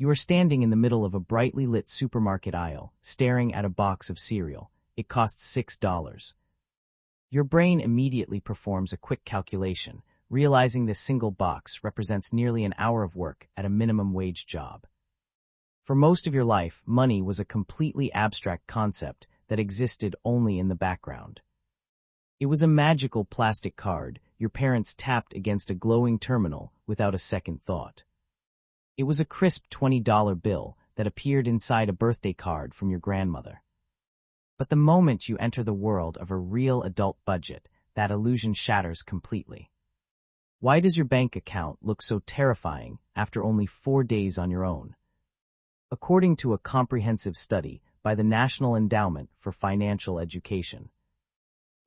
You are standing in the middle of a brightly lit supermarket aisle, staring at a box of cereal. It costs $6. Your brain immediately performs a quick calculation, realizing this single box represents nearly an hour of work at a minimum wage job. For most of your life, money was a completely abstract concept that existed only in the background. It was a magical plastic card your parents tapped against a glowing terminal without a second thought. It was a crisp $20 bill that appeared inside a birthday card from your grandmother. But the moment you enter the world of a real adult budget, that illusion shatters completely. Why does your bank account look so terrifying after only 4 days on your own? According to a comprehensive study by the National Endowment for Financial Education,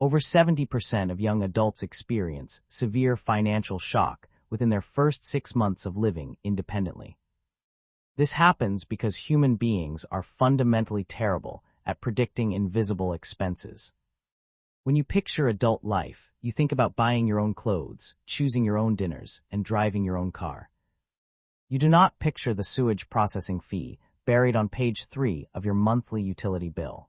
over 70% of young adults experience severe financial shock within their first 6 months of living independently. This happens because human beings are fundamentally terrible at predicting invisible expenses. When you picture adult life, you think about buying your own clothes, choosing your own dinners, and driving your own car. You do not picture the sewage processing fee buried on page 3 of your monthly utility bill.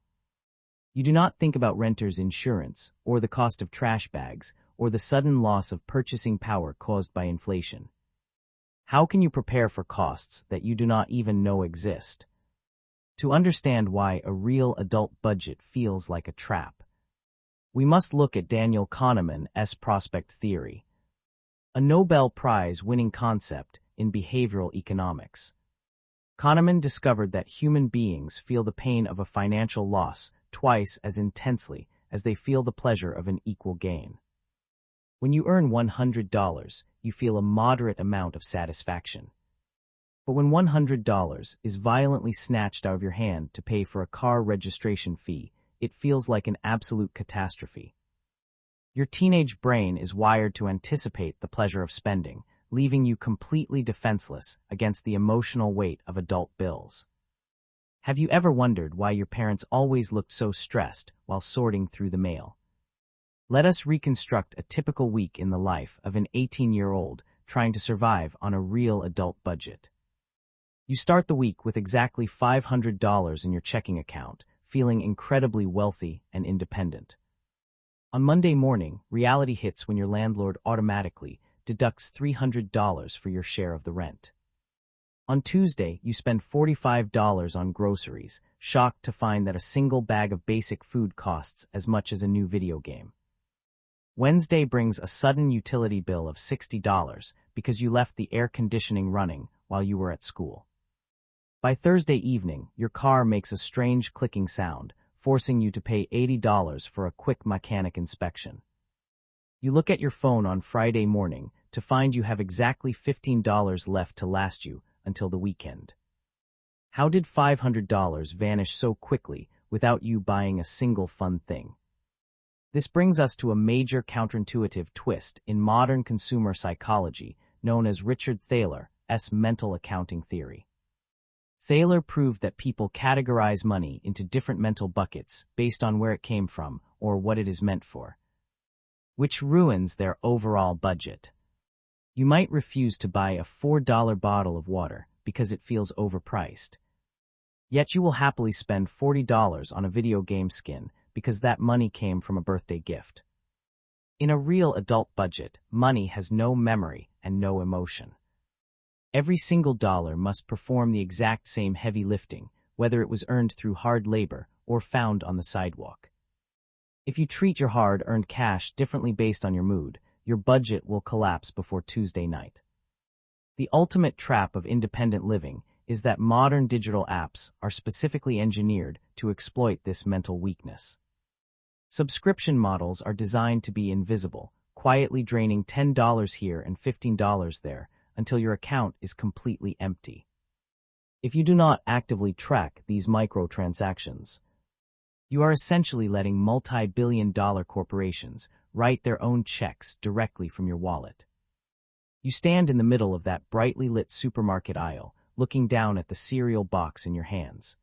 You do not think about renter's insurance, or the cost of trash bags, or the sudden loss of purchasing power caused by inflation. How can you prepare for costs that you do not even know exist? To understand why a real adult budget feels like a trap, we must look at Daniel Kahneman's prospect theory, a Nobel Prize-winning concept in behavioral economics. Kahneman discovered that human beings feel the pain of a financial loss twice as intensely as they feel the pleasure of an equal gain. When you earn $100, you feel a moderate amount of satisfaction. But when $100 is violently snatched out of your hand to pay for a car registration fee, it feels like an absolute catastrophe. Your teenage brain is wired to anticipate the pleasure of spending, leaving you completely defenseless against the emotional weight of adult bills. Have you ever wondered why your parents always looked so stressed while sorting through the mail? Let us reconstruct a typical week in the life of an 18-year-old trying to survive on a real adult budget. You start the week with exactly $500 in your checking account, feeling incredibly wealthy and independent. On Monday morning, reality hits when your landlord automatically deducts $300 for your share of the rent. On Tuesday, you spend $45 on groceries, shocked to find that a single bag of basic food costs as much as a new video game. Wednesday brings a sudden utility bill of $60 because you left the air conditioning running while you were at school. By Thursday evening, your car makes a strange clicking sound, forcing you to pay $80 for a quick mechanic inspection. You look at your phone on Friday morning to find you have exactly $15 left to last you until the weekend. How did $500 vanish so quickly without you buying a single fun thing? This brings us to a major counterintuitive twist in modern consumer psychology known as Richard Thaler's mental accounting theory. Thaler proved that people categorize money into different mental buckets based on where it came from or what it is meant for, which ruins their overall budget. You might refuse to buy a $4 bottle of water because it feels overpriced. Yet you will happily spend $40 on a video game skin because that money came from a birthday gift. In a real adult budget, money has no memory and no emotion. Every single dollar must perform the exact same heavy lifting, whether it was earned through hard labor or found on the sidewalk. If you treat your hard-earned cash differently based on your mood, your budget will collapse before Tuesday night. The ultimate trap of independent living is that modern digital apps are specifically engineered to exploit this mental weakness. Subscription models are designed to be invisible, quietly draining $10 here and $15 there until your account is completely empty. If you do not actively track these microtransactions, you are essentially letting multi-billion-dollar corporations write their own checks directly from your wallet. You stand in the middle of that brightly lit supermarket aisle, looking down at the cereal box in your hands.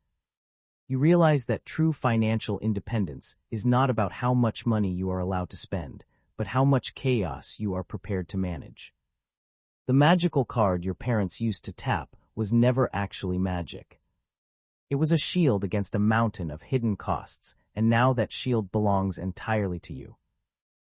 You realize that true financial independence is not about how much money you are allowed to spend, but how much chaos you are prepared to manage. The magical card your parents used to tap was never actually magic. It was a shield against a mountain of hidden costs, and now that shield belongs entirely to you.